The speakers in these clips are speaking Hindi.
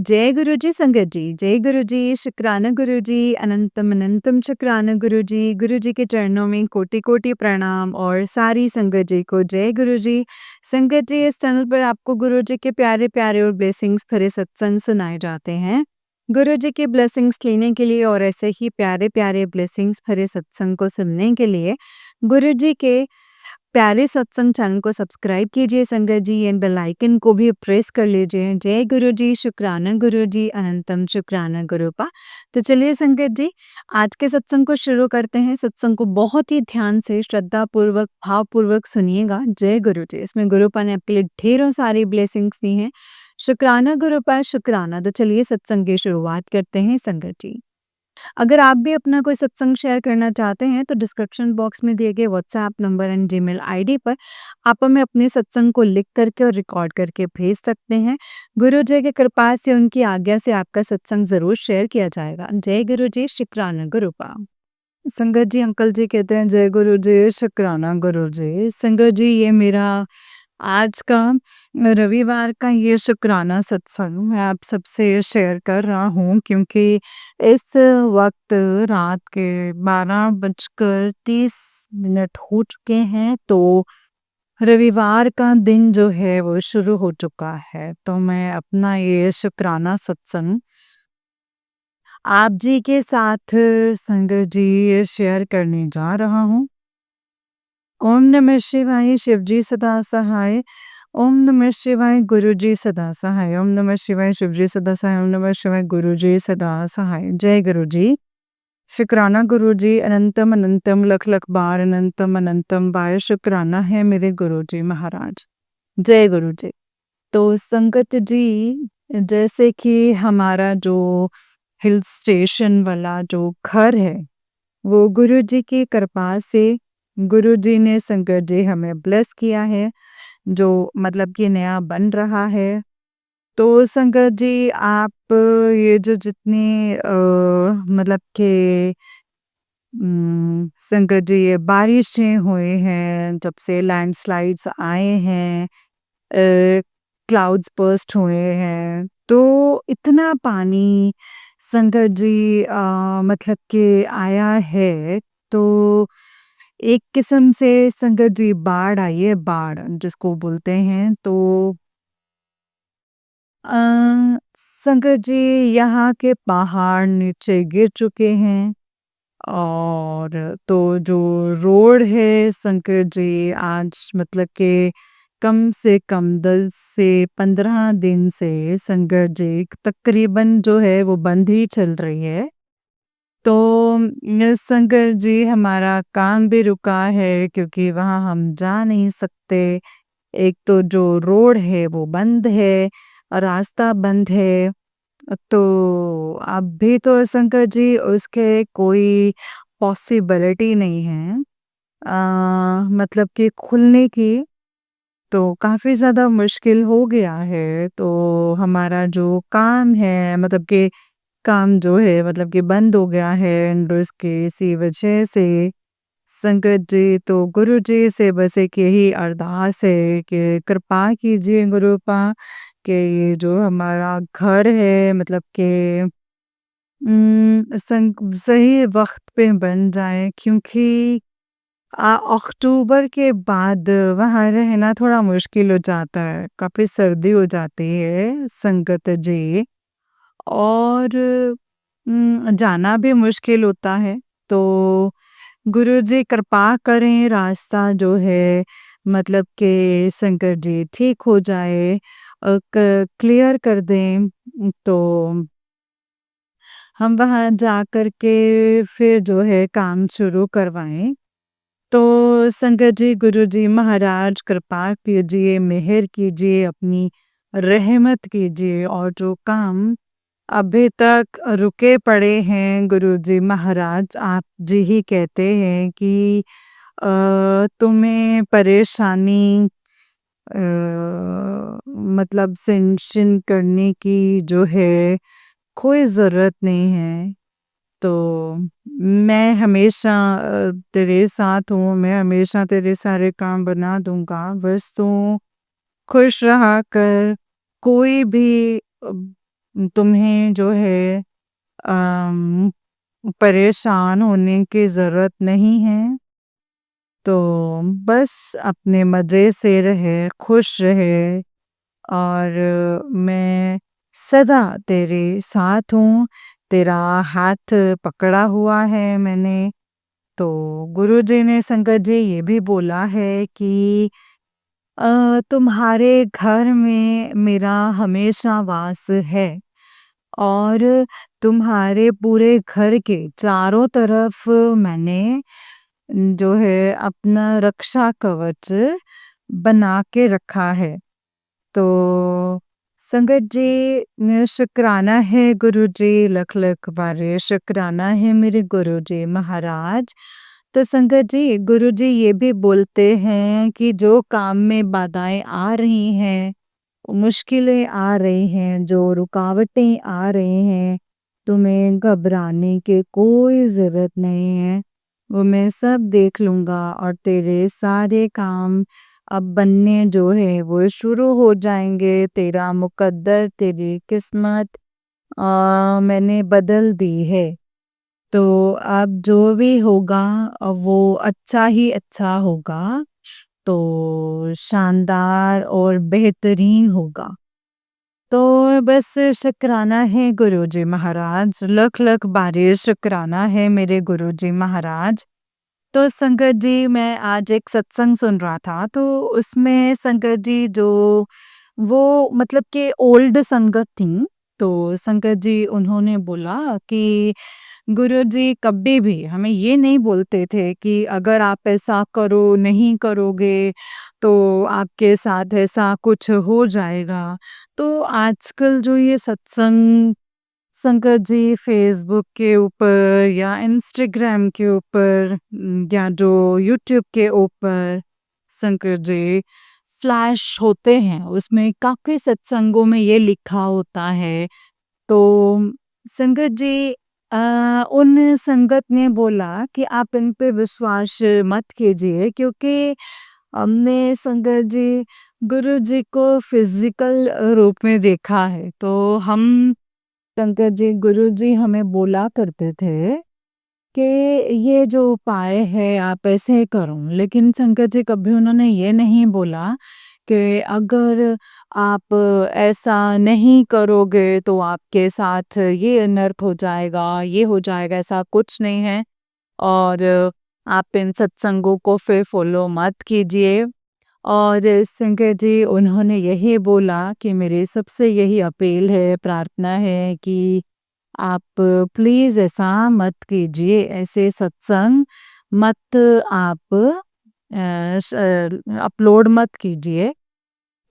जय गुरु जी संगत जी, जय गुरु जी, शुक्राना गुरु जी, अनंतम अनंतम शुक्राना गुरु जी के चरणों में कोटि-कोटि प्रणाम और सारी संगत जी को जय गुरु जी। संगत जी, इस चैनल पर आपको गुरु जी के प्यारे-प्यारे और ब्लेसिंग्स भरे सत्संग सुनाए जाते हैं। गुरु जी के ब्लेसिंग्स लेने के लिए और ऐसे ही प्यारे-प्यारे ब्लेसिंग्स भरे सत्संग को सुनने के लिए गुरु जी के प्यारे सत्संग चैनल को सब्सक्राइब कीजिए संगत जी एंड बेल आइकन को भी प्रेस कर लीजिए। जय गुरु जी, शुक्राना गुरु जी, अनंतम शुक्राना गुरुपा। तो चलिए संगत जी, आज के सत्संग को शुरू करते हैं। सत्संग को बहुत ही ध्यान से, श्रद्धापूर्वक, भावपूर्वक सुनिएगा। जय गुरु जी। इसमें गुरुपा ने आपके लिए ढेरों सारी ब्लेसिंग्स दी हैं। शुक्राना गुरुपा, शुक्राना। तो चलिए सत्संग की शुरुआत करते हैं संगत जी। अगर आप भी अपना कोई सत्संग शेयर करना चाहते हैं तो डिस्क्रिप्शन बॉक्स में दिए गए WhatsApp number and Gmail ID पर आप हमें अपने सत्संग को लिख करके और रिकॉर्ड करके भेज सकते हैं। गुरु जी की कृपा से, उनकी आज्ञा से आपका सत्संग ज़रूर शेयर किया जाएगा। जय गुरु जी, शुक्राना गुरुपा। संगत जी, अंकल जी कहते हैं जय गुरु जी, शुक्राना गुरु जी। संगत जी, ये मेरा आज का रविवार का ये शुक्राना सत्संग मैं आप सबसे शेयर कर रहा हूँ क्योंकि इस वक्त रात के 12:30 हो चुके हैं। तो रविवार का दिन जो है वो शुरू हो चुका है। तो मैं अपना ये शुक्राना सत्संग आप जी के साथ संगत जी शेयर करने जा रहा हूँ। ओम नमः शिवाय, शिव जी सदा सहाय। ओम नमः शिवाय, गुरु जी सदा सहाय। ओम नमः शिवाय, शिव जी सदा सहाय। ओम नमः शिवाय, गुरु जी सदा सहाय। जय गुरु जी। शुक्राना गुरु जी, अनंतम अनंतम लख लख बार, अनंतम अनंतम बार शुक्राना है मेरे गुरु जी महाराज। जय गुरु जी। तो संगत जी, जैसे कि हमारा जो हिल स्टेशन वाला जो घर है, वो गुरु जी की कृपा से गुरु जी ने संगत जी हमें ब्लेस किया है, जो मतलब कि नया बन रहा है। तो संगत जी, आप ये जो जितनी मतलब के संगत जी, ये बारिशें हुए हैं, जब से लैंडस्लाइड्स आए हैं, क्लाउड्स बर्स्ट हुए हैं, तो इतना पानी संगत जी मतलब कि आया है। तो एक किस्म से संगत जी बाढ़ आई है, बाढ़ जिसको बोलते हैं। तो संगत जी, यहाँ के पहाड़ नीचे गिर चुके हैं और तो जो रोड है संकट जी, आज मतलब के कम से कम 10 से 15 दिन से संकट जी तकरीबन जो है वो बंद ही चल रही है। तो संकट जी, हमारा काम भी रुका है क्योंकि वहाँ हम जा नहीं सकते। एक तो जो रोड है वो बंद है, रास्ता बंद है। तो अभी तो शंकर जी उसके कोई पॉसिबिलिटी नहीं है मतलब कि खुलने की। तो काफ़ी ज़्यादा मुश्किल हो गया है। तो हमारा जो काम है, मतलब कि काम जो है मतलब कि बंद हो गया है एंड उसकी इसी वजह से संगत जी, तो गुरु जी से बस एक यही अरदास है कि कृपा कीजिए गुरुपा कि ये जो हमारा घर है मतलब कि सही वक्त पे बन जाए, क्योंकि अक्टूबर के बाद वहाँ रहना थोड़ा मुश्किल हो जाता है, काफ़ी सर्दी हो जाती है संगत जी। और जाना भी मुश्किल होता है। तो गुरुजी कृपा करें, रास्ता जो है मतलब कि शंकर जी ठीक हो जाए, क्लियर कर दें। तो हम वहाँ जा कर के फिर जो है काम शुरू करवाएं। तो संगत जी, गुरु जी महाराज कृपा कीजिए, मेहर कीजिए, अपनी रहमत कीजिए और जो काम अभी तक रुके पड़े हैं गुरु जी महाराज, आप जी ही कहते हैं कि तुम्हें परेशानी मतलब सेंशन करने की जो है कोई ज़रूरत नहीं है। तो मैं हमेशा तेरे साथ हूँ, मैं हमेशा तेरे सारे काम बना दूँगा, बस तू खुश रहा कर। कोई भी तुम्हें जो है अम, परेशान होने की ज़रूरत नहीं है। तो बस अपने मज़े से रहे, खुश रहे और मैं सदा तेरे साथ हूँ। तेरा हाथ पकड़ा हुआ है मैंने। तो गुरुजी ने संगत जी ये भी बोला है कि तुम्हारे घर में मेरा हमेशा वास है और तुम्हारे पूरे घर के चारों तरफ मैंने जो है अपना रक्षा कवच बना के रखा है। तो संगत जी शुक्राना है गुरुजी, लख लख बारे शुक्राना है मेरे गुरुजी महाराज। तो संगत जी गुरुजी ये भी बोलते हैं कि जो काम में बाधाएं आ रही हैं, मुश्किलें आ रही हैं, जो रुकावटें आ रही हैं, तुम्हें घबराने की कोई ज़रूरत नहीं है। वो मैं सब देख लूँगा और तेरे सारे काम अब बनने जो है वो शुरू हो जाएँगे। तेरा मुकद्दर, तेरी किस्मत मैंने बदल दी है। तो अब जो भी होगा वो अच्छा ही अच्छा होगा। तो शानदार और बेहतरीन होगा। तो बस शुक्राना है गुरुजी महाराज, लख लख बारी शुक्राना है मेरे गुरुजी महाराज। तो संगत जी मैं आज एक सत्संग सुन रहा था तो उसमें संगत जी जो वो मतलब कि ओल्ड संगत थी। तो संगत जी उन्होंने बोला कि गुरुजी कभी भी हमें ये नहीं बोलते थे कि अगर आप ऐसा करो नहीं करोगे तो आपके साथ ऐसा कुछ हो जाएगा। तो आजकल जो ये सत्संग संगत जी फ़ेसबुक के ऊपर या इंस्टाग्राम के ऊपर या जो यूट्यूब के ऊपर संगत जी फ्लैश होते हैं, उसमें काफ़ी सत्संगों में ये लिखा होता है। तो संगत जी उन संगत ने बोला कि आप इन पे विश्वास मत कीजिए क्योंकि हमने संगत जी गुरुजी को फ़िज़िकल रूप में देखा है। तो हम संगत जी गुरुजी हमें बोला करते थे कि ये जो उपाय है आप ऐसे करो। लेकिन संगत जी कभी उन्होंने ये नहीं बोला कि अगर आप ऐसा नहीं करोगे तो आपके साथ ये अनर्थ हो जाएगा, ये हो जाएगा, ऐसा कुछ नहीं है। और आप इन सत्संगों को फिर फ़ॉलो मत कीजिए। और संगत जी उन्होंने यही बोला कि मेरी सबसे यही अपील है, प्रार्थना है कि आप प्लीज़ ऐसा मत कीजिए, ऐसे सत्संग मत आप अपलोड मत कीजिए।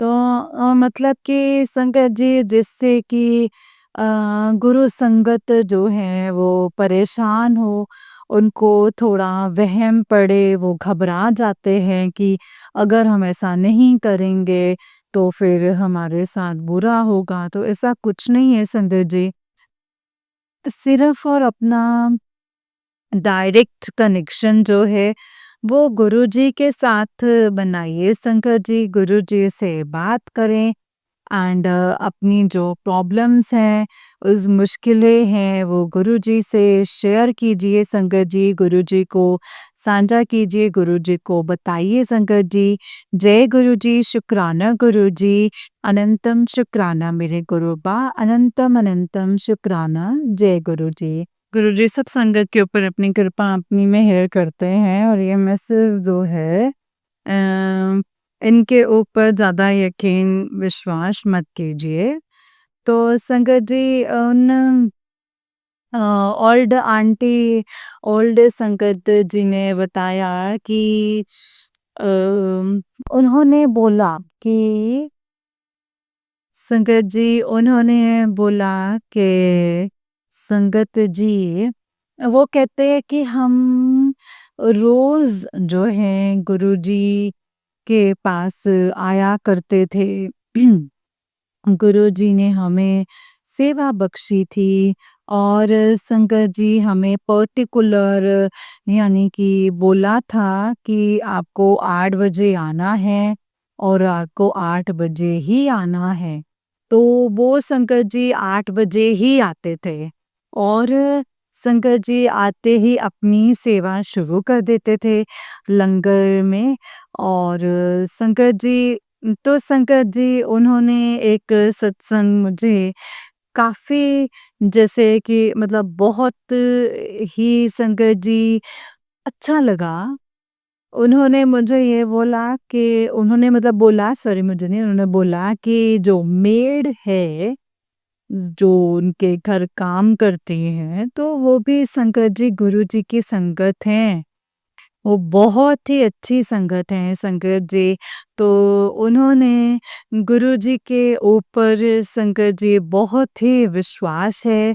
तो मतलब कि संगत जी जिससे कि गुरु संगत जो है वो परेशान हो, उनको थोड़ा वहम पड़े, वो घबरा जाते हैं कि अगर हम ऐसा नहीं करेंगे तो फिर हमारे साथ बुरा होगा। तो ऐसा कुछ नहीं है संगत जी। सिर्फ़ और अपना डायरेक्ट कनेक्शन जो है वो गुरुजी के साथ बनाइए संगत जी। गुरुजी से बात करें एंड अपनी जो प्रॉब्लम्स हैं, उस मुश्किलें हैं वो गुरुजी से शेयर कीजिए संगत जी। गुरुजी को साझा कीजिए, गुरुजी को बताइए संगत जी। जय गुरुजी, शुक्राना गुरुजी, अनंतम शुक्राना मेरे गुरुबा, अनंतम अनंतम शुक्राना, जय गुरुजी। गुरुजी सब संगत के ऊपर अपनी कृपा अपनी मेहर करते हैं और ये मैसेज जो है इनके ऊपर ज़्यादा यकीन विश्वास मत कीजिए। तो संगत जी उन ओल्ड आंटी ओल्ड संगत जी ने बताया कि उन्होंने बोला कि संगत जी उन्होंने बोला कि संगत जी वो कहते हैं कि हम रोज जो है गुरुजी के पास आया करते थे। गुरुजी ने हमें सेवा बख्शी थी और संगत जी हमें पर्टिकुलर यानी कि बोला था कि आपको 8 बजे आना है और आपको 8 बजे ही आना है। तो वो संगत जी 8 बजे ही आते थे और संगत जी आते ही अपनी सेवा शुरू कर देते थे लंगर में। और संगत जी उन्होंने एक सत्संग मुझे काफ़ी जैसे कि मतलब बहुत ही संगत जी अच्छा लगा। उन्होंने मुझे ये बोला कि उन्होंने मतलब बोला सॉरी मुझे नहीं उन्होंने बोला कि जो मेड है, जो उनके घर काम करती हैं, तो वो भी संगत जी गुरुजी की संगत हैं। वो बहुत ही अच्छी संगत हैं संगत जी। तो उन्होंने गुरुजी के ऊपर संगत जी बहुत ही विश्वास है।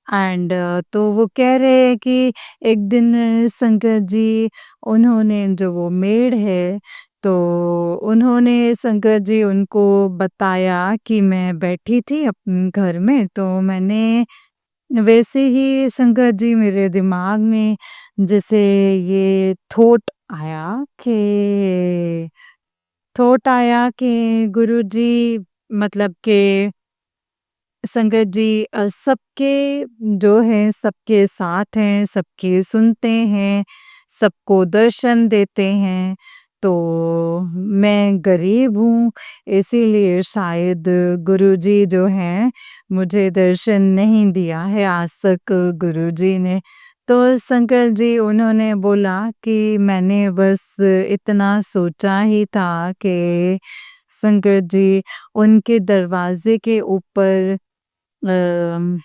एंड तो वो कह रहे हैं कि एक दिन संगत जी उन्होंने जो वो मेड है, तो उन्होंने संगत जी उनको बताया कि मैं बैठी थी अपने घर में, तो मैंने वैसे ही संगत जी मेरे दिमाग में जैसे ये थॉट आया कि गुरुजी मतलब के संगत जी सबके जो हैं सबके साथ हैं, सबकी सुनते हैं, सबको दर्शन देते हैं। तो मैं गरीब हूँ, इसीलिए शायद गुरुजी जो हैं मुझे दर्शन नहीं दिया है आज तक गुरुजी ने। तो संगत जी उन्होंने बोला कि मैंने बस इतना सोचा ही था कि संगत जी उनके दरवाज़े के ऊपर अम,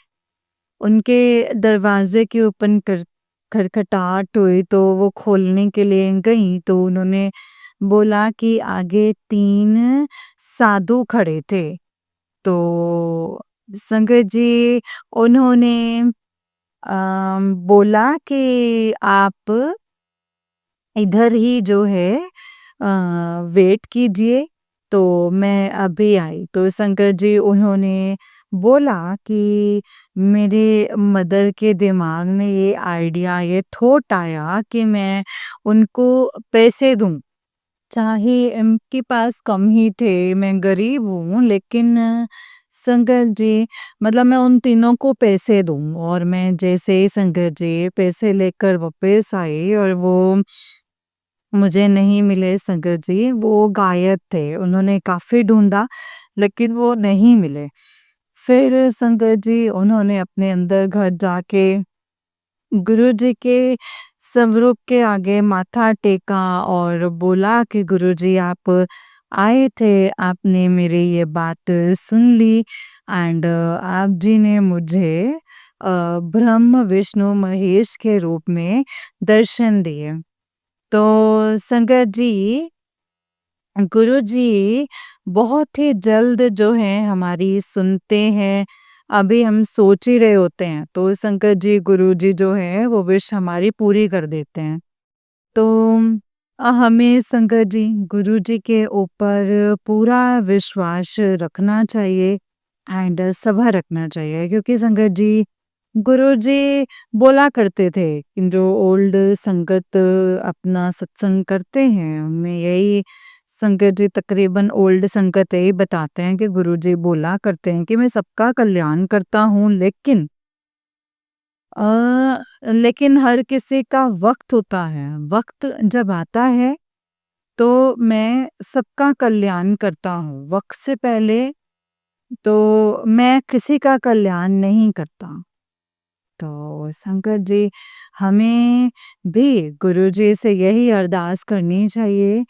उनके दरवाज़े के ऊपर खटखटाहट हुई तो वो खोलने के लिए गईं, तो उन्होंने बोला कि आगे 3 साधु खड़े थे। तो संगत जी उन्होंने बोला कि आप इधर ही जो है वेट कीजिए, तो मैं अभी आई। तो शंकर जी उन्होंने बोला कि मेरे मदर के दिमाग में ये आइडिया, ये थॉट आया कि मैं उनको पैसे दूँ। चाहे इनके पास कम ही थे, मैं गरीब हूँ लेकिन संगत जी मतलब मैं उन तीनों को पैसे दूँ और मैं जैसे ही संगत जी पैसे लेकर वापस आई और वो मुझे नहीं मिले संगत जी, वो गायब थे। उन्होंने काफ़ी ढूँढा लेकिन वो नहीं मिले। फिर संगत जी उन्होंने अपने अंदर घर जाके गुरुजी के स्वरूप के आगे माथा टेका और बोला कि गुरुजी आप आए थे, आपने मेरी ये बात सुन ली एंड आप जी ने मुझे ब्रह्म, विष्णु, महेश के रूप में दर्शन दिए। तो संगत जी गुरुजी बहुत ही जल्द जो है हमारी सुनते हैं। अभी हम सोच ही रहे होते हैं तो संकट जी गुरुजी जो है वो विश हमारी पूरी कर देते हैं। तो हमें संकट जी गुरुजी के ऊपर पूरा विश्वास रखना चाहिए एंड सब्र रखना चाहिए क्योंकि संकट जी गुरुजी बोला करते थे कि जो ओल्ड संगत अपना सत्संग करते हैं उनमें यही संगत जी तकरीबन ओल्ड संगत यही बताते हैं कि गुरुजी बोला करते हैं कि मैं सबका कल्याण करता हूँ लेकिन हर किसी का वक्त होता है। वक्त जब आता है तो मैं सबका कल्याण करता हूँ। वक्त से पहले तो मैं किसी का कल्याण नहीं करता। तो संकट जी हमें भी गुरुजी से यही अरदास करनी चाहिए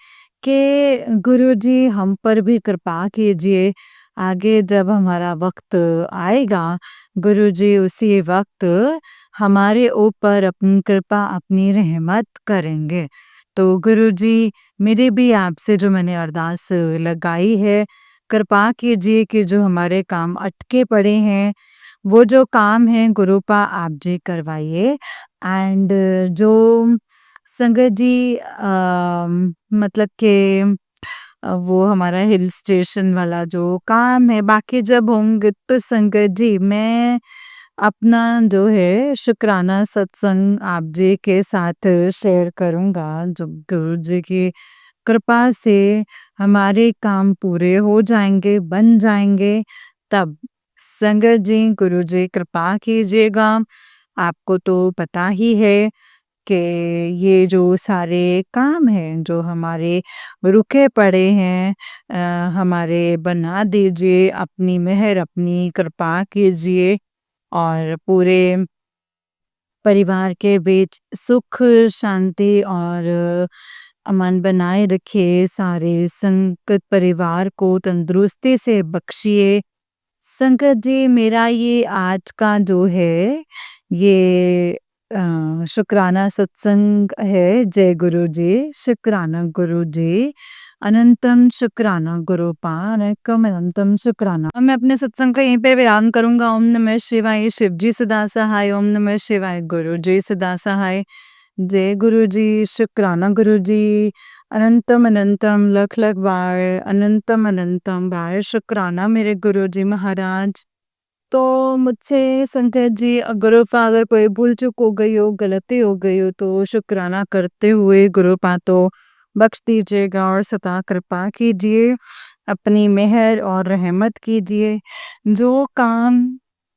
कि गुरुजी हम पर भी कृपा कीजिए। आगे जब हमारा वक्त आएगा गुरुजी उसी वक्त हमारे ऊपर अपनी कृपा अपनी रहमत करेंगे। तो गुरुजी मेरी भी आपसे जो मैंने अरदास लगाई है कृपा कीजिए कि जो हमारे काम अटके पड़े हैं वो जो काम है गुरुपा आप जी करवाइए एंड जो संगत जी मतलब कि वो हमारा हिल स्टेशन वाला जो काम है बाकी जब होंगे तो संगत जी मैं अपना जो है शुक्राना सत्संग आप जी के साथ शेयर करूँगा जो गुरु जी की कृपा से हमारे काम पूरे हो जाएंगे बन जाएंगे तब संगत जी गुरु जी कृपा कीजिएगा। आपको तो पता ही है कि ये जो सारे काम हैं जो हमारे रुके पड़े हैं, हमारे बना दीजिए, अपनी मेहर अपनी कृपा कीजिए और पूरे परिवार के बीच सुख शांति और अमन बनाए रखिए, सारे संगत परिवार को तंदुरुस्ती से बख्शिए। संगत जी मेरा ये आज का जो है ये शुक्राना सत्संग है। जय गुरु जी, शुक्राना गुरु जी, अनंतम शुक्राना गुरु पानकम अनंतम शुक्राना। अब मैं अपने सत्संग को यहीं पे विराम करूंगा। ओम नमः शिवाय, शिव जी सदा सहाय। ओम नमः शिवाय, गुरु जी सदा सहाय। जय गुरु जी, शुक्राना गुरु जी, अनंतम अनंतम लख लख बार, अनंतम अनंतम बार शुक्राना मेरे गुरु जी महाराज। तो मुझसे संकट जी गुरुपा अगर कोई भूल चूक हो गई हो, गलती हो गई हो तो शुक्राना करते हुए गुरुपा तो बख्श दीजिएगा और सदा कृपा कीजिए, अपनी मेहर और रहमत कीजिए। जो काम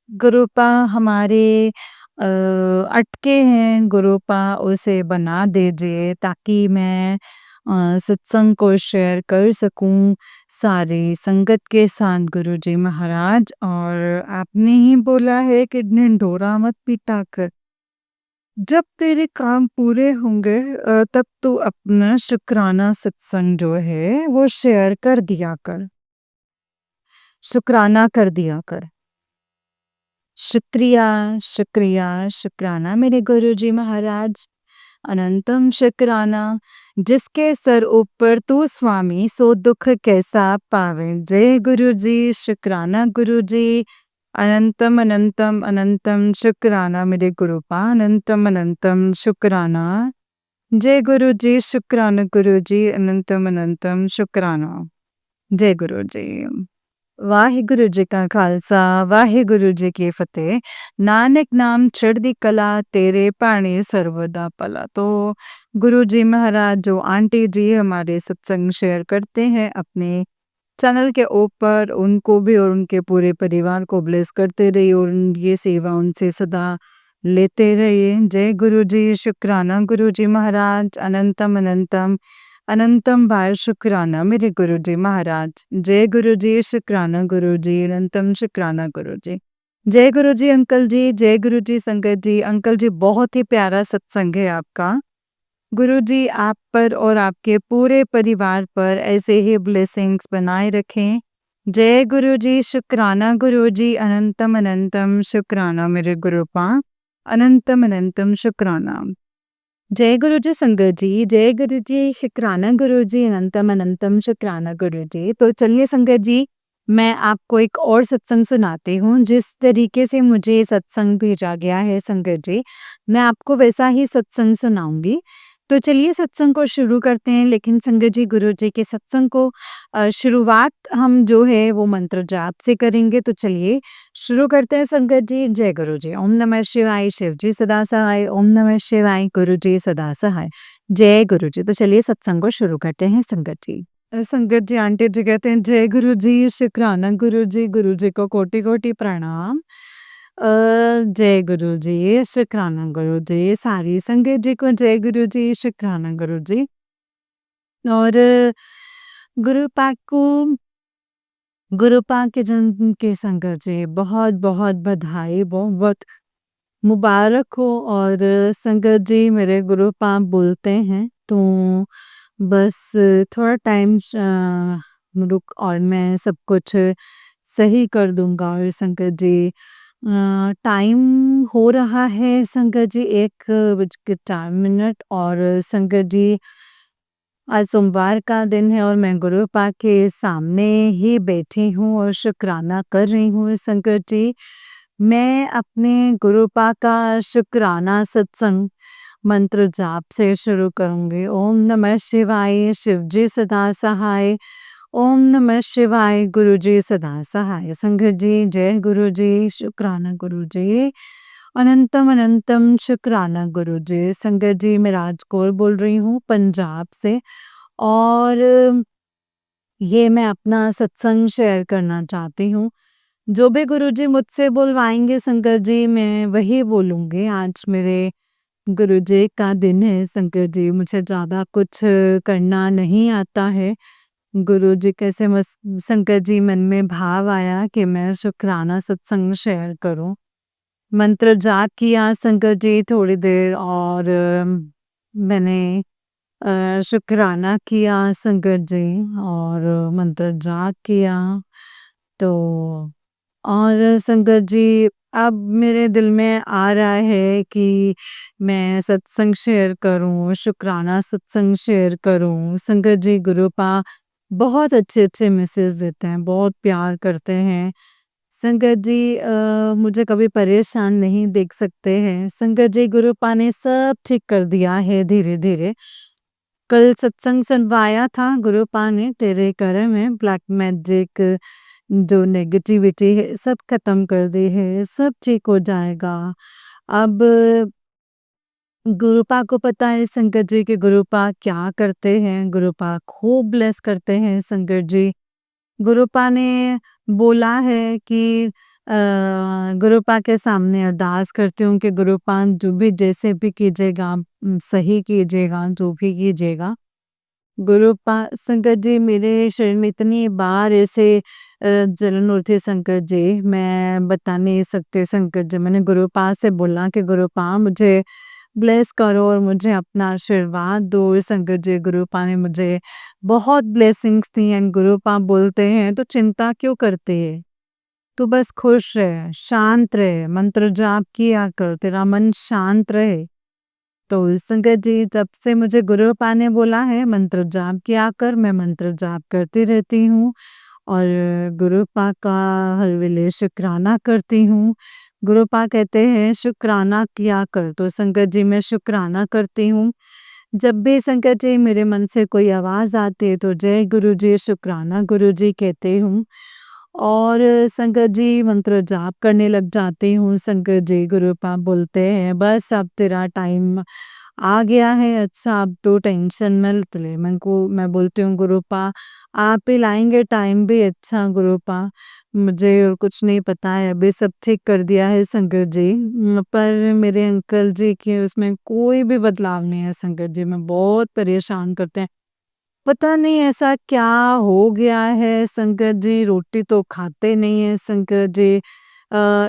गुरुपा हमारे अटके हैं गुरुपा उसे बना दीजिए ताकि मैं सत्संग को शेयर कर सकूं सारी संगत के साथ गुरु जी महाराज। और आपने ही बोला है कि ढिंढोरा मत पीटा कर, जब तेरे काम पूरे होंगे तब तू अपना शुक्राना सत्संग जो है वो शेयर कर दिया कर, शुक्राना कर दिया कर। शुक्रिया, शुक्रिया, शुक्राना मेरे गुरुजी महाराज, अनंतम शुक्राना। जिसके सर ऊपर तू स्वामी सो दुख कैसा पावे। जय गुरुजी, शुक्राना गुरुजी, अनंतम अनंतम अनंतम शुक्राना मेरे गुरुपा, अनंतम अनंतम शुक्राना। जय गुरुजी, शुक्राना गुरुजी, अनंतम अनंतम शुक्राना। जय गुरुजी। वाहिगुरु जी का खालसा, वाहिगुरु जी की फतेह। नानक नाम चढ़दी कला, तेरे पाणी सर्वदा पला। तो गुरु जी महाराज जो आंटी जी हमारे सत्संग शेयर करते हैं अपने चैनल के ऊपर, उनको भी और उनके पूरे परिवार को ब्लेस करते रहिए और ये सेवा उनसे सदा लेते रहिए। जय गुरु जी, शुक्राना गुरु जी महाराज, अनंतम अनंतम अनंतम बार शुक्राना मेरे गुरु जी महाराज। जय गुरु जी, शुक्राना गुरु जी, अनंतम शुक्राना गुरु जी। जय गुरु जी अंकल जी, जय गुरु जी संगत जी। अंकल जी बहुत ही प्यारा सत्संग है आपका। गुरु जी आप पर और आपके पूरे परिवार पर ऐसे ही ब्लेसिंग्स बनाए रखें। जय गुरु जी, शुक्राना गुरु जी, अनंतम अनंतम शुक्राना मेरे गुरुपा, अनंतम अनंतम शुक्राना। जय गुरु जी संगत जी, जय गुरु जी, शुक्राना गुरु जी, अनंतम अनंतम शुक्राना गुरु जी। तो चलिए संगत जी, मैं आपको एक और सत्संग सुनाती हूँ। जिस तरीके से मुझे सत्संग भेजा गया है संगत जी, मैं आपको वैसा ही सत्संग सुनाऊंगी। तो चलिए सत्संग को शुरू करते हैं। लेकिन संगत जी गुरु जी के सत्संग को शुरुआत हम जो है वो मंत्र जाप से करेंगे। तो चलिए शुरू करते हैं संगत जी। जय गुरु जी। ओम नमः शिवाय, शिव जी सदा सहाय। ओम नमः शिवाय, गुरु जी सदा सहाय। जय गुरु जी। तो चलिए सत्संग को शुरू करते हैं संगत जी। संगत जी आंटी जी कहते हैं जय गुरु जी, शुक्राना गुरु जी को कोटि कोटि प्रणाम। जय गुरु जी, शुक्राना गुरु जी, सारी संगत जी को जय गुरु जी, शुक्राना गुरु जी। और गुरु पाक को, गुरु पाक के जन्म के संगत जी बहुत बहुत बधाई, बहुत बहुत मुबारक हो। और संगत जी मेरे गुरु पाक बोलते हैं तो बस थोड़ा टाइम रुक और मैं सब कुछ सही कर दूंगा। और संगत जी टाइम हो रहा है संगत जी 1:04 और संगत जी आज सोमवार का दिन है और मैं गुरु पाक के सामने ही बैठी हूँ और शुक्राना कर रही हूँ संकट जी। मैं अपने गुरु पाक का शुक्राना सत्संग मंत्र जाप से शुरू करूंगी। ओम नमः शिवाय, शिव जी सदा सहाय। ओम नमः शिवाय, गुरु जी सदा सहाय। संगत जी जय गुरु जी, शुक्राना गुरु जी, अनंतम अनंतम शुक्राना गुरु जी। संगत जी मैं राजकौर बोल रही हूँ पंजाब से। और ये मैं अपना सत्संग शेयर करना चाहती हूँ। जो भी गुरुजी मुझसे बुलवाएँगे संगत जी मैं वही बोलूँगी। आज मेरे गुरुजी का दिन है संगत जी, मुझे ज़्यादा कुछ करना नहीं आता है। गुरुजी कैसे संगत जी मन में भाव आया कि मैं शुक्राना सत्संग शेयर करूँ। मंत्र जाप किया संगत जी थोड़ी देर और मैंने शुक्राना किया संगत जी और मंत्र जाप किया। तो और संगत जी अब मेरे दिल में आ रहा है कि मैं सत्संग शेयर करूं, शुक्राना सत्संग शेयर करूं। संगत जी गुरुपा बहुत अच्छे-अच्छे मैसेज देते हैं, बहुत प्यार करते हैं। संगत जी मुझे कभी परेशान नहीं देख सकते हैं। संगत जी गुरुपा ने सब ठीक कर दिया है धीरे-धीरे। कल सत्संग सुनवाया था गुरुपा ने तेरे कर्म है ब्लैक मैजिक जो नेगेटिविटी है सब खत्म कर दी है, सब ठीक हो जाएगा। अब गुरुपा को पता है संगत जी कि गुरुपा क्या करते हैं, गुरुपा खूब ब्लेस करते हैं संगत जी। गुरुपा ने बोला है कि गुरुपा के सामने अरदास करती हूँ कि गुरुपा जो भी जैसे भी कीजिएगा सही कीजिएगा, जो भी कीजिएगा। गुरुपा संगत जी मेरे शरीर में इतनी बार ऐसे जलन उठी संकट जी मैं बता नहीं सकते संकट जी मैंने गुरुपा से बोला कि गुरुपा मुझे ब्लेस करो और मुझे अपना आशीर्वाद दो संकट जी गुरुपा ने मुझे बहुत ब्लेसिंग्स दी एंड गुरुपा बोलते हैं तो चिंता क्यों करते है तू बस खुश रहे शांत रहे मंत्र जाप किया कर तेरा मन शांत रहे तो संगत जी जब से मुझे गुरुपा ने बोला है मंत्र जाप किया कर मैं मंत्र जाप करती रहती हूँ और गुरुपा का हर वेले शुक्राना करती हूँ। गुरुपा कहते हैं शुक्राना किया कर तो संगत जी मैं शुक्राना करती हूँ। जब भी संगत जी मेरे मन से कोई आवाज़ आती है तो जय गुरु जी शुक्राना गुरु जी कहती हूँ। और संगत जी मंत्र जाप करने लग जाती हूँ संगत जी गुरुपा बोलते हैं बस अब तेरा टाइम आ गया है अच्छा अब तो टेंशन मत ले मैं बोलती हूँ गुरुपा आप ही लाएंगे टाइम भी अच्छा गुरुपा मुझे और कुछ नहीं पता है अभी सब ठीक कर दिया है संगत जी पर मेरे अंकल जी के उसमें कोई भी बदलाव नहीं है संगत जी मैं बहुत परेशान करते हैं पता नहीं ऐसा क्या हो गया है संगत जी रोटी तो खाते नहीं है संगत जी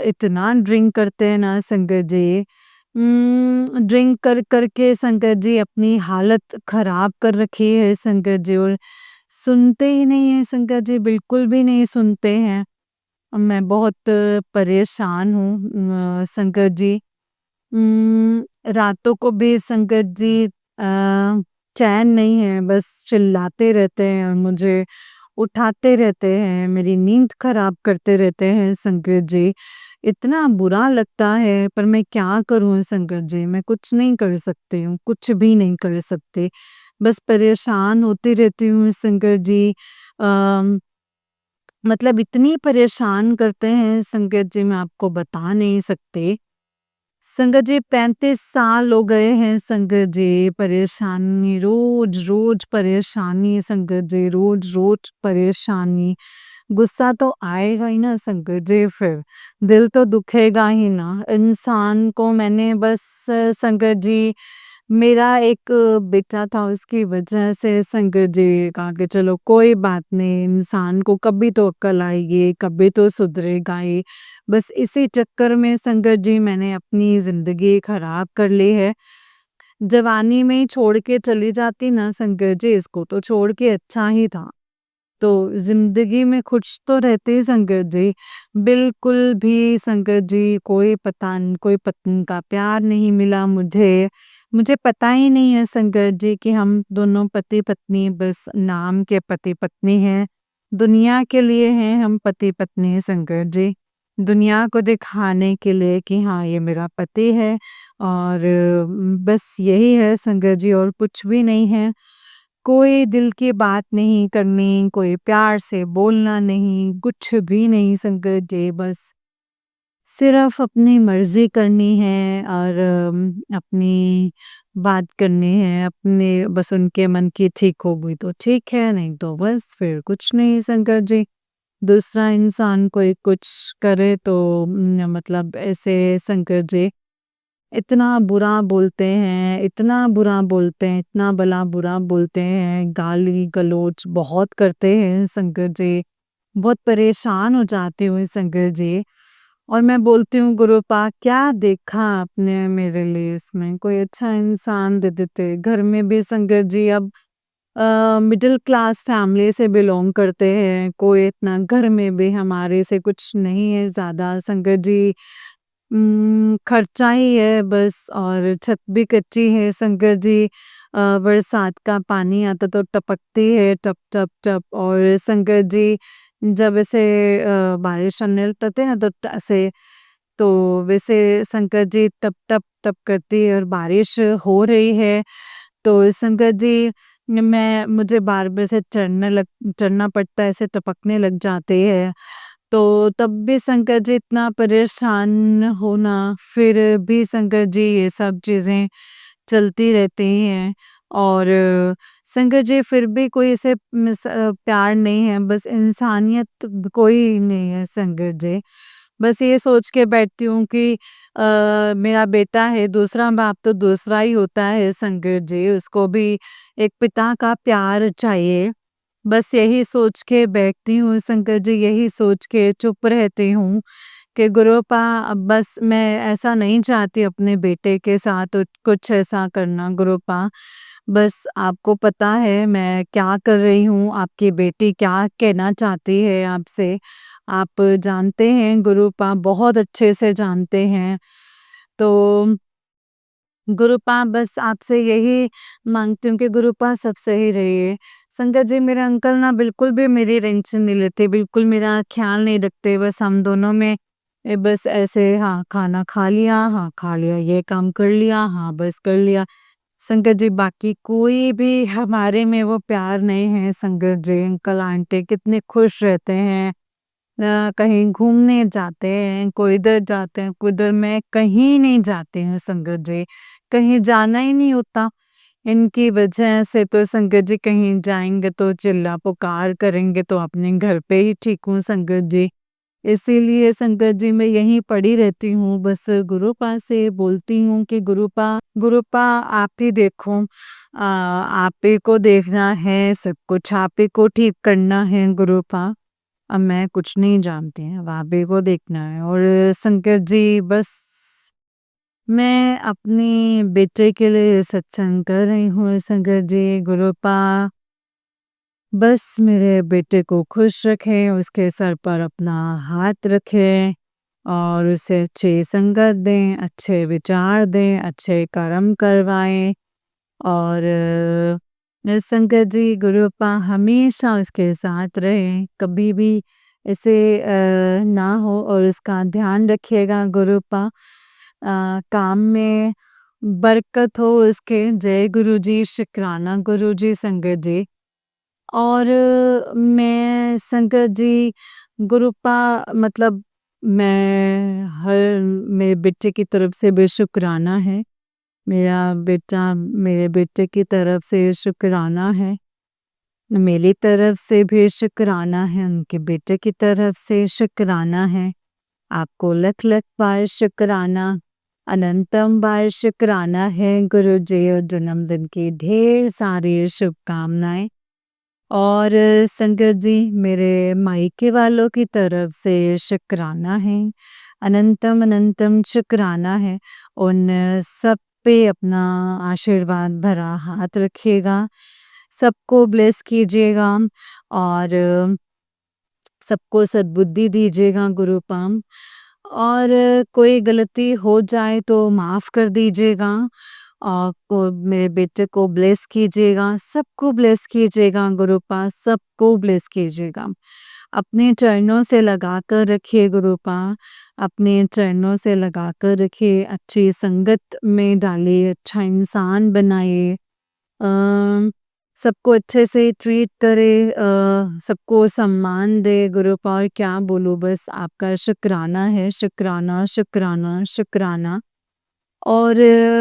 इतना ड्रिंक करते हैं ना संगत जी ड्रिंक कर करके संगत जी अपनी हालत खराब कर रखी है संगत जी और सुनते ही नहीं है संगत जी बिल्कुल भी नहीं सुनते हैं मैं बहुत परेशान हूँ संगत जी रातों को भी संगत जी चैन नहीं है बस चिल्लाते रहते हैं और मुझे उठाते रहते हैं मेरी नींद खराब करते रहते हैं संगत जी इतना बुरा लगता है पर मैं क्या करूं संगत जी मैं कुछ नहीं कर सकती हूँ कुछ भी नहीं कर सकती बस परेशान होती रहती हूँ संगत जी अम, मतलब इतनी परेशान करते हैं संगत जी मैं आपको बता नहीं सकती संगत जी 35 साल हो गए हैं संगत जी परेशानी रोज-रोज परेशानी संगत जी रोज-रोज परेशानी। गुस्सा तो आएगा ही ना संगत जी फिर, दिल तो दुखेगा ही ना। इंसान को मैंने बस संगत जी मेरा एक बेटा था उसकी वजह से संगत जी कहा कि चलो कोई बात नहीं इंसान को कभी तो अक्ल आएगी, कभी तो सुधरेगा ही। बस इसी चक्कर में संगत जी मैंने अपनी ज़िंदगी खराब कर ली है। जवानी में ही छोड़ के चली जाती ना संगत जी इसको तो छोड़ के अच्छा ही था। तो ज़िंदगी में खुश तो रहते संगत जी, बिल्कुल भी संगत जी कोई पता न कोई पत्नी का प्यार नहीं मिला मुझे। मुझे पता ही नहीं है संगत जी कि हम दोनों पति-पत्नी बस नाम के पति-पत्नी हैं। दुनिया के लिए हैं हम पति-पत्नी संगत जी। दुनिया को दिखाने के लिए कि हाँ, ये मेरा पति है और बस यही है संगत जी और कुछ भी नहीं है। कोई दिल की बात नहीं करनी, कोई प्यार से बोलना नहीं, कुछ भी नहीं संगत जी बस सिर्फ़ अपनी मर्ज़ी करनी है और अपनी बात करनी है, अपने बस उनके मन की ठीक हो गई तो ठीक है, नहीं तो बस फिर कुछ नहीं संगत जी। दूसरा इंसान कोई कुछ करे तो मतलब ऐसे शंकर जी इतना बुरा बोलते हैं, इतना बुरा बोलते हैं, इतना भला बुरा बोलते हैं, गाली-गलौच बहुत करते हैं शंकर जी। बहुत परेशान हो जाती हूँ शंकर जी। और मैं बोलती हूँ गुरुपा क्या देखा आपने मेरे लिए इसमें? कोई अच्छा इंसान दे देते। घर में भी शंकर जी अब मिडिल क्लास फैमिली से बिलॉन्ग करते हैं, कोई इतना घर में भी हमारे से कुछ नहीं है ज़्यादा शंकर जी। खर्चा ही है बस और छत भी कच्ची है शंकर जी। बरसात का पानी आता तो टपकती है टप टप टप और शंकर जी जब ऐसे बारिश आने लगते हैं तो ऐसे तो वैसे शंकर जी टप टप टप करती है और बारिश हो रही है तो शंकर जी मैं मुझे बार-बार से चढ़ना पड़ता है, ऐसे टपकने लग जाते हैं। तो तब भी शंकर जी इतना परेशान होना, फिर भी शंकर जी ये सब चीज़ें चलती रहती हैं और शंकर जी फिर भी कोई ऐसे प्यार नहीं है, बस इंसानियत कोई नहीं है शंकर जी। बस ये सोच के बैठती हूँ कि मेरा बेटा है, दूसरा बाप तो दूसरा ही होता है शंकर जी, उसको भी एक पिता का प्यार चाहिए। बस यही सोच के बैठती हूँ शंकर जी, यही सोच के चुप रहती हूँ कि गुरुपा अब बस मैं ऐसा नहीं चाहती अपने बेटे के साथ कुछ ऐसा करना गुरुपा। बस आपको पता है मैं क्या कर रही हूँ, आपकी बेटी क्या कहना चाहती है आपसे। आप जानते हैं गुरुपा बहुत अच्छे से जानते हैं। तो गुरुपा बस आपसे यही माँगती हूँ कि गुरुपा सब सही रहिए। शंकर जी मेरे अंकल ना बिल्कुल भी मेरी टेंशन नहीं लेते, बिल्कुल मेरा ख़्याल नहीं रखते, बस हम दोनों में बस ऐसे हाँ, खाना खा लिया, हाँ, खा लिया, ये काम कर लिया, हाँ, बस कर लिया। शंकर जी बाकी कोई भी हमारे में वो प्यार नहीं है शंकर जी, अंकल आंटी कितने खुश रहते हैं। कहीं घूमने जाते हैं, कोई इधर जाते हैं, कोई उधर मैं कहीं नहीं जाती हूँ संगत जी, कहीं जाना ही नहीं होता। इनकी वजह से तो संगत जी कहीं जाएँगे तो चिल्ला-पुकार करेंगे तो अपने घर पे ही ठीक हूँ संगत जी। इसीलिए संगत जी मैं यहीं पड़ी रहती हूँ, बस गुरुपा से बोलती हूँ कि गुरुपा आप ही देखो आप ही को देखना है, सब कुछ आप ही को ठीक करना है गुरुपा। अब मैं कुछ नहीं जानती हैं, भाभी को देखना है और शंकर जी बस मैं अपने बेटे के लिए सत्संग कर रही हूँ शंकर जी, गुरुपा बस मेरे बेटे को खुश रखें, उसके सर पर अपना हाथ रखें और उसे अच्छी संगत दें, अच्छे विचार दें, अच्छे कर्म करवाएँ और शंकर जी गुरुपा हमेशा उसके साथ रहें, कभी भी ऐसे ना हो और उसका ध्यान रखिएगा गुरुपा। काम में बरकत हो उसके, जय गुरु जी, शुक्राना गुरु जी, संगत जी। और मैं संगत जी गुरुपा मतलब मैं हर मेरे बेटे की तरफ से भी शुक्राना है। मेरा बेटा मेरे बेटे की तरफ से शुक्राना है। मेरी तरफ से भी शुक्राना है, उनके बेटे की तरफ से शुक्राना है। आपको लख-लख बार शुक्राना, अनंतम बार शुक्राना है गुरुजी और जन्मदिन की ढेर सारी शुभकामनाएँ। और संगत जी मेरे मायके वालों की तरफ से शुक्राना है, अनंतम अनंतम शुक्राना है। उन सब पे अपना आशीर्वाद भरा हाथ रखिएगा, सबको ब्लेस कीजिएगा और सबको सद्बुद्धि दीजिएगा गुरुपाम और कोई गलती हो जाए तो माफ़ कर दीजिएगा और को मेरे बेटे को ब्लेस कीजिएगा, सबको ब्लेस कीजिएगा गुरुपा, सबको ब्लेस कीजिएगा। अपने चरणों से लगा कर रखिए गुरुपा, अपने चरणों से लगा कर रखिए, अच्छी संगत में डालिए, अच्छा इंसान बनाइए। अ, सबको अच्छे से ट्रीट करे सबको सम्मान दे गुरुपा और क्या बोलूँ बस आपका शुक्राना है, शुक्राना, शुक्राना, शुक्राना। और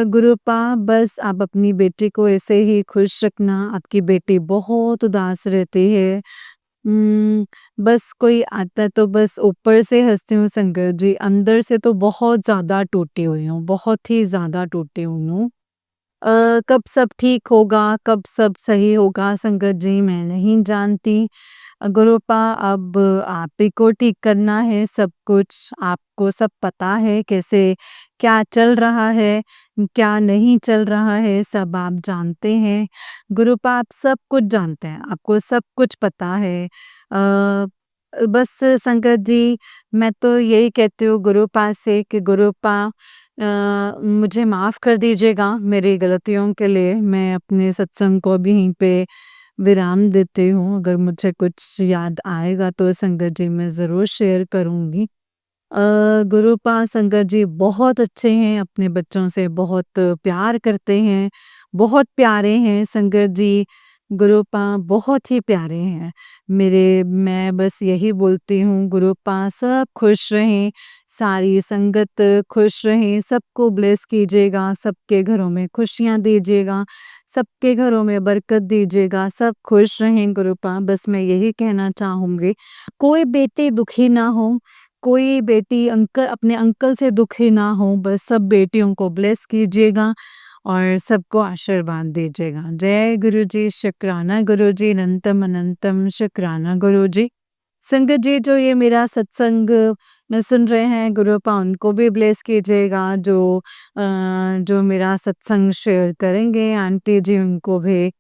गुरुपा बस आप अपनी बेटी को ऐसे ही खुश रखना, आपकी बेटी बहुत उदास रहती है, बस कोई आता है तो बस ऊपर से हँसती हूँ संगत जी, अंदर से तो बहुत ज़्यादा टूटी हुई हूँ, बहुत ही ज़्यादा टूटी हुई हूँ। कब सब ठीक होगा, कब सब सही होगा संगत जी मैं नहीं जानती। गुरुपा अब आप ही को ठीक करना है सब कुछ, आपको सब पता है कैसे क्या चल रहा है, क्या नहीं चल रहा है सब आप जानते हैं। गुरुपा आप सब कुछ जानते हैं, आपको सब कुछ पता है। बस संगत जी मैं तो यही कहती हूँ गुरुपा से कि गुरुपा मुझे माफ़ कर दीजिएगा मेरी गलतियों के लिए। मैं अपने सत्संग को अभी यहीं पे विराम देती हूँ। अगर मुझे कुछ याद आएगा तो संगत जी मैं ज़रूर शेयर करूँगी। गुरुपा संगत जी बहुत अच्छे हैं, अपने बच्चों से बहुत प्यार करते हैं, बहुत प्यारे हैं संगत जी। गुरुपा बहुत ही प्यारे हैं। मैं बस यही बोलती हूँ गुरुपा सब खुश रहें, सारी संगत खुश रहें, सबको ब्लेस कीजिएगा, सबके घरों में खुशियाँ दीजिएगा, सबके घरों में बरकत दीजिएगा, सब खुश रहें गुरुपा। बस मैं यही कहना चाहूँगी। कोई बेटी दुखी ना हो, कोई बेटी अपने अंकल से दुखी ना हो, बस सब बेटियों को ब्लेस कीजिएगा और सबको आशीर्वाद दीजिएगा। जय गुरुजी, शुक्राना गुरुजी, अनंतम अनंतम शुक्राना गुरुजी। संगत जी जो ये मेरा सत्संग में सुन रहे हैं गुरुपा उनको भी ब्लेस कीजिएगा, जो मेरा सत्संग शेयर करेंगे आंटी जी उनको भी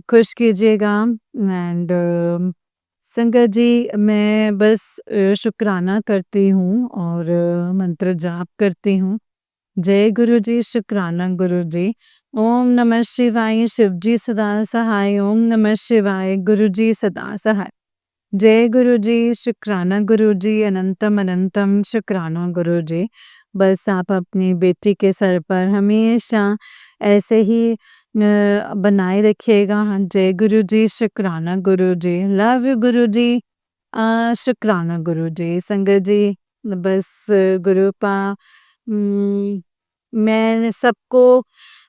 खुश कीजिएगा। एंड संगत जी मैं बस शुक्राना करती हूँ और मंत्र जाप करती हूँ। जय गुरु जी, शुक्राना गुरु जी। ओम नमः शिवाय, शिव जी सदा सहाय। ओम नमः शिवाय, गुरु जी सदा सहाय। जय गुरु जी, शुक्राना गुरु जी, अनंतम अनंतम शुक्राना गुरु जी। बस आप अपनी बेटी के सर पर हमेशा ऐसे ही बनाए रखिएगा। हाँ, जय गुरु जी, शुक्राना गुरु जी, लव यू गुरु जी। शुक्राना गुरु जी। संगत जी बस गुरुपा मैंने सबको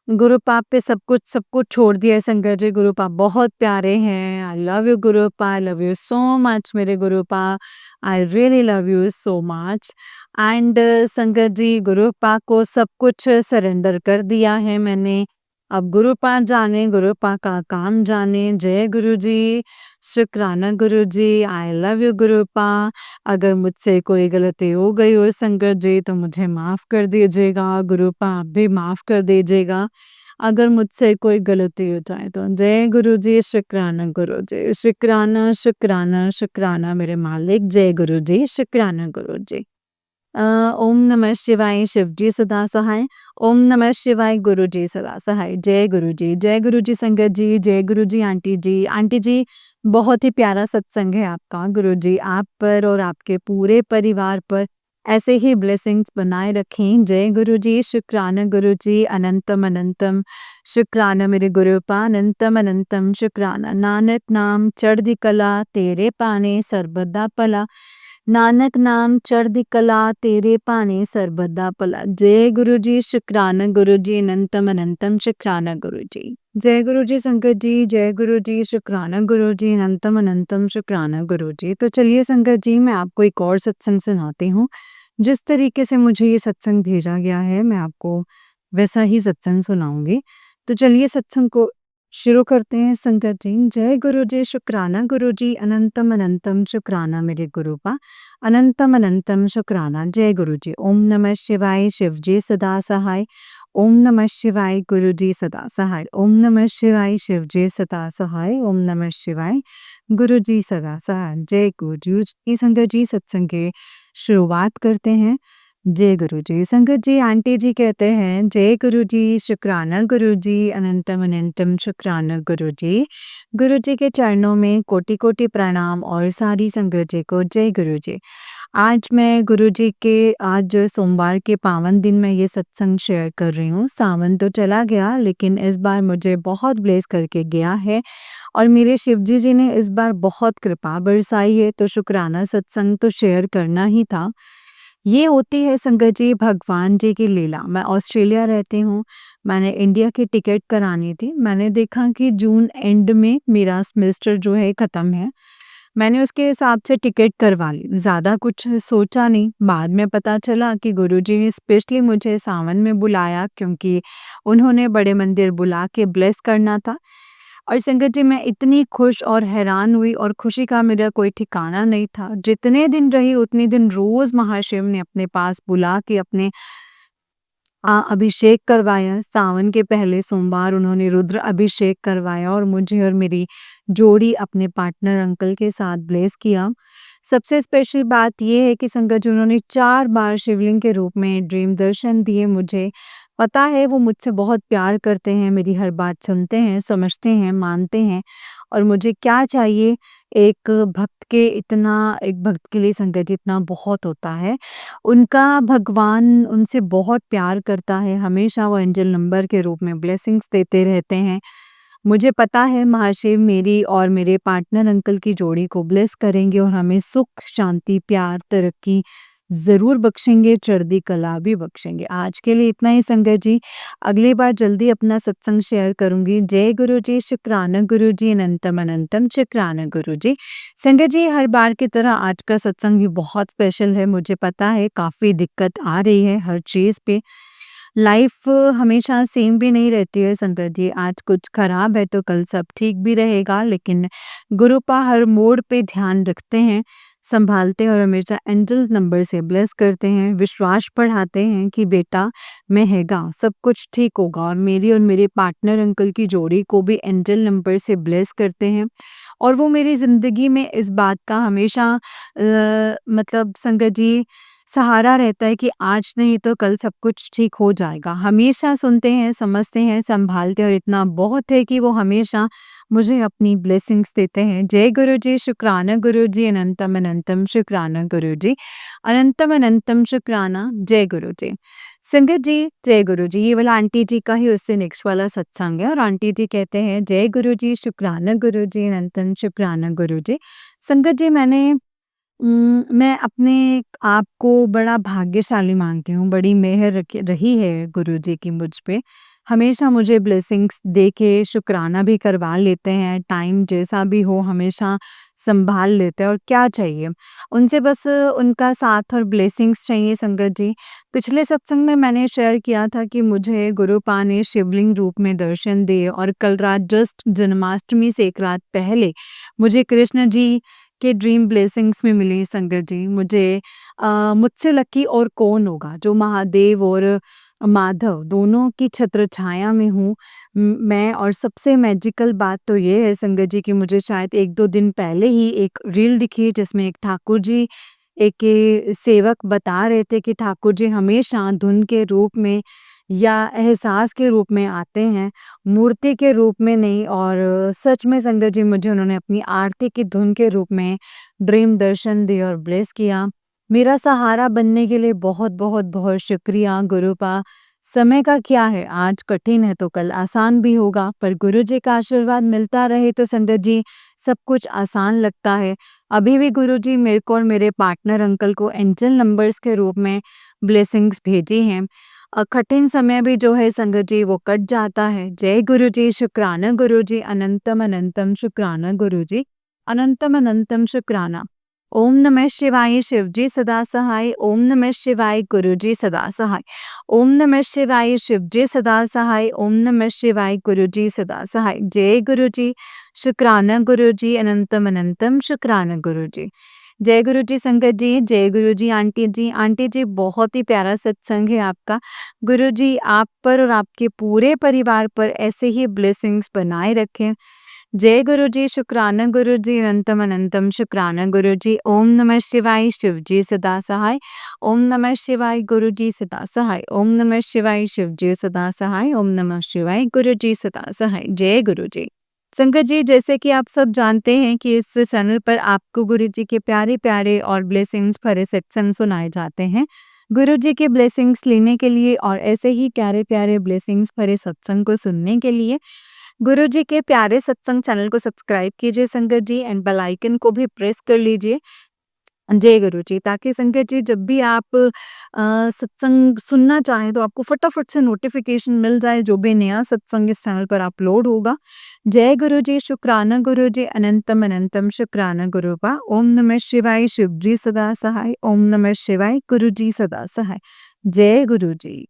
गुरुपा पे सब कुछ छोड़ दिया है संगत जी। गुरुपा बहुत प्यारे हैं। आई लव यू गुरुपा, I love you so much मेरे गुरुपा। I really love you so much. And संगत जी गुरुपा को सब कुछ सरेंडर कर दिया है मैंने। अब गुरुपा जाने, गुरुपा का काम जाने। जय गुरु जी, शुक्राना गुरु जी, आई लव यू गुरुपा। अगर मुझसे कोई गलती हो गई हो संगत जी तो मुझे माफ़ कर दीजिएगा। गुरुपा आप भी माफ़ कर दीजिएगा अगर मुझसे कोई गलती हो जाए तो। जय गुरु जी, शुक्राना गुरु जी, शुक्राना शुक्राना शुक्राना मेरे मालिक। जय गुरु जी, शुक्राना गुरु जी। ओम नमः शिवाय, शिव जी सदा सहाय। ओम नमः शिवाय, गुरु जी सदा सहाय। जय गुरु जी, जय गुरु जी संगत जी, जय गुरु जी आंटी जी। आंटी जी बहुत ही प्यारा सत्संग है आपका। गुरु जी आप पर और आपके पूरे परिवार पर ऐसे ही ब्लेसिंग्स बनाए रखें। जय गुरु जी, शुक्राना गुरु जी, अनंतम अनंतम शुक्राना मेरे गुरुपा, अनंतम अनंतम शुक्राना। नानक नाम चढ़दी कला तेरे पाने सर्बदा भला। नानक नाम चढ़दी कला तेरे पाने सर्बदा भला। जय गुरु जी, शुक्राना गुरु जी, अनंतम अनंतम शुक्राना गुरु जी। जय गुरु जी संगत जी, जय गुरु जी, शुक्राना गुरु जी, अनंतम अनंतम शुक्राना गुरु जी। तो चलिए संगत जी मैं आपको एक और सत्संग सुनाती हूँ। जिस तरीके से मुझे ये सत्संग भेजा गया है मैं आपको वैसा ही सत्संग सुनाऊंगी। तो चलिए सत्संग को शुरू करते हैं संगत जी। जय गुरु जी, शुक्राना गुरु जी, अनंतम अनंतम शुक्राना मेरे गुरुपा, अनंतम अनंतम शुक्राना। जय गुरु जी। ओम नमः शिवाय, शिव जी सदा सहाय। ओम नमः शिवाय, गुरु जी सदा सहाय। ओम नमः शिवाय, शिव जी सदा सहाय। ओम नमः शिवाय, गुरु जी सदा सहाय। जय गुरु जी। संगत जी सत्संग के शुरुआत करते हैं। जय गुरु जी। संगत जी आंटी जी कहते हैं जय गुरु जी, शुक्राना गुरु जी, अनंतम अनंतम शुक्राना गुरु जी। गुरु जी के चरणों में कोटि कोटि प्रणाम और सारी संगत जी को जय गुरु जी। आज मैं गुरु जी के आज सोमवार के पावन दिन में ये सत्संग शेयर कर रही हूँ। सावन तो चला गया लेकिन इस बार मुझे बहुत ब्लेस करके गया है और मेरे शिव जी ने इस बार बहुत कृपा बरसाई है, तो शुक्राना सत्संग तो शेयर करना ही था। ये होती है संगत जी भगवान जी की लीला। मैं ऑस्ट्रेलिया रहती हूँ, मैंने इंडिया की टिकट करानी थी। मैंने देखा कि जून एंड में मेरा सेमेस्टर जो है ख़त्म है। मैंने उसके हिसाब से टिकट करवा ली, ज़्यादा कुछ सोचा नहीं। बाद में पता चला कि गुरुजी ने स्पेशली मुझे सावन में बुलाया क्योंकि उन्होंने बड़े मंदिर बुला के ब्लेस करना था। और संगत जी, मैं इतनी खुश और हैरान हुई और खुशी का मेरा कोई ठिकाना नहीं था। जितने दिन रही उतने दिन रोज़ महाशिव ने अपने पास बुला के अपने अभिषेक करवाया। सावन के पहले सोमवार उन्होंने रुद्र अभिषेक करवाया और मुझे और मेरी जोड़ी अपने पार्टनर अंकल के साथ ब्लेस किया। सबसे स्पेशल बात ये है कि संगत जी, उन्होंने 4 बार शिवलिंग के रूप में ड्रीम दर्शन दिए मुझे। पता है वो मुझसे बहुत प्यार करते हैं, मेरी हर बात सुनते हैं, समझते हैं, मानते हैं और मुझे क्या चाहिए, एक भक्त के लिए संगत जी इतना बहुत होता है। उनका भगवान उनसे बहुत प्यार करता है, हमेशा वो एंजल नंबर के रूप में ब्लेसिंग्स देते रहते हैं। मुझे पता है महाशिव मेरी और मेरे पार्टनर अंकल की जोड़ी को ब्लेस करेंगे और हमें सुख, शांति, प्यार, तरक्की ज़रूर बख्शेंगे, चढ़ती कला भी बख्शेंगे। आज के लिए इतना ही संगत जी, अगली बार जल्दी अपना सत्संग शेयर करूँगी। जय गुरु जी, शुक्राना गुरु जी, अनंतम अनंतम शुक्राना गुरु जी। संगत जी, हर बार की तरह आज का सत्संग भी बहुत स्पेशल है। मुझे पता है काफ़ी दिक्कत आ रही है हर चीज़ पे। लाइफ हमेशा सेम भी नहीं रहती है संगत जी। आज कुछ खराब है तो कल सब ठीक भी रहेगा, लेकिन गुरुपा हर मोड़ पे ध्यान रखते हैं, संभालते हैं और हमेशा एंजल्स नंबर से ब्लेस करते हैं, विश्वास बढ़ाते हैं कि बेटा मैं हैगा, सब कुछ ठीक होगा। और मेरी और मेरे पार्टनर अंकल की जोड़ी को भी एंजल नंबर से ब्लेस करते हैं और वो मेरी ज़िंदगी में इस बात का हमेशा मतलब संगत जी सहारा रहता है कि आज नहीं तो कल सब कुछ ठीक हो जाएगा। हमेशा सुनते हैं, समझते हैं, सँभालते हैं और इतना बहुत है कि वो हमेशा मुझे अपनी ब्लेसिंग्स देते हैं। जय गुरु जी, शुक्राना गुरु जी, अनंतम अनंतम शुक्राना गुरु जी, अनंतम अनंतम शुक्राना, जय गुरु जी। संगत जी, जय गुरु जी, ये वाला आंटी जी का ही उससे नेक्स्ट वाला सत्संग है और आंटी जी कहते हैं, जय गुरु जी, शुक्राना गुरु जी, अनंतम शुक्राना गुरु जी। संगत जी, मैं अपने आप को बड़ा भाग्यशाली मानती हूँ, बड़ी मेहर रखी रही है गुरुजी की मुझ पे। हमेशा मुझे ब्लेसिंग्स दे के शुक्राना भी करवा लेते हैं, टाइम जैसा भी हो हमेशा सँभाल लेते हैं और क्या चाहिए। उनसे बस उनका साथ और ब्लेसिंग्स चाहिए संगत जी। पिछले सत्संग में मैंने शेयर किया था कि मुझे गुरुपा ने शिवलिंग रूप में दर्शन दिए और कल रात जस्ट जन्माष्टमी से 1 रात पहले मुझे कृष्ण जी के ड्रीम ब्लेसिंग्स में मिली संगत जी। मुझसे लकी और कौन होगा जो महादेव और माधव दोनों की छत्र छाया में हूँ मैं। और सबसे मैजिकल बात तो ये है संगत जी कि मुझे शायद 1-2 दिन पहले ही एक रील दिखी जिसमें एक ठाकुर जी एक सेवक बता रहे थे कि ठाकुर जी हमेशा धुन के रूप में या एहसास के रूप में आते हैं, मूर्ति के रूप में नहीं। और सच में संगत जी मुझे उन्होंने अपनी आरती की धुन के रूप में ड्रीम दर्शन दिए और ब्लेस किया। मेरा सहारा बनने के लिए बहुत बहुत बहुत शुक्रिया गुरुपा। समय का क्या है, आज कठिन है तो कल आसान भी होगा, पर गुरु जी का आशीर्वाद मिलता रहे तो संगत जी सब कुछ आसान लगता है। अभी भी गुरु जी मेरे को और मेरे पार्टनर अंकल को एंजल नंबर्स के रूप में ब्लेसिंग्स भेजी हैं। कठिन समय भी जो है संगत जी वो कट जाता है। जय गुरु जी, शुक्राना गुरु जी, अनंतम अनंतम शुक्राना गुरु जी, अनंतम अनंतम शुक्राना। ओम नमः शिवाय, शिव जी सदा सहाय। ओम नमः शिवाय, गुरु जी सदा सहाय। ओम नमः शिवाय, शिव जी सदा सहाय। ओम नमः शिवाय, गुरु जी सदा सहाय। जय गुरु जी, शुक्राना गुरु जी, अनंतम अनंतम शुक्राना गुरु जी। जय गुरु जी संगत जी, जय गुरु जी आंटी जी। आंटी जी बहुत ही प्यारा सत्संग है आपका। गुरु जी आप पर और आपके पूरे परिवार पर ऐसे ही ब्लेसिंग्स बनाए रखें। जय गुरु जी, शुक्राना गुरु जी, अनंतम अनंतम शुक्राना गुरु जी। ओम नमः शिवाय, शिव जी सदा सहाय। ओम नमः शिवाय, गुरु जी सदा सहाय। ओम नमः शिवाय, शिव जी सदा सहाय। ओम नमः शिवाय, गुरु जी सदा सहाय। जय गुरु जी। संगत जी, जैसे कि आप सब जानते हैं कि इस चैनल पर आपको गुरु जी के प्यारे-प्यारे और ब्लेसिंग्स भरे सत्संग सुनाए जाते हैं। गुरु जी के ब्लेसिंग्स लेने के लिए और ऐसे ही प्यारे-प्यारे ब्लेसिंग्स भरे सत्संग को सुनने के लिए गुरु जी के प्यारे सत्संग चैनल को सब्सक्राइब कीजिए संगत जी एंड बेल आइकन को भी प्रेस कर लीजिए जय गुरु जी। ताकि संगत जी जब भी आप सत्संग सुनना चाहें तो आपको फटाफट से नोटिफ़िकेशन मिल जाए जो भी नया सत्संग इस चैनल पर अपलोड होगा। जय गुरु जी, शुक्राना गुरु जी, अनंतम अनंतम शुक्राना गुरुबा। ओम नमः शिवाय, शिव जी सदा सहाय। ओम नमः शिवाय, गुरु जी सदा सहाय। जय गुरु जी।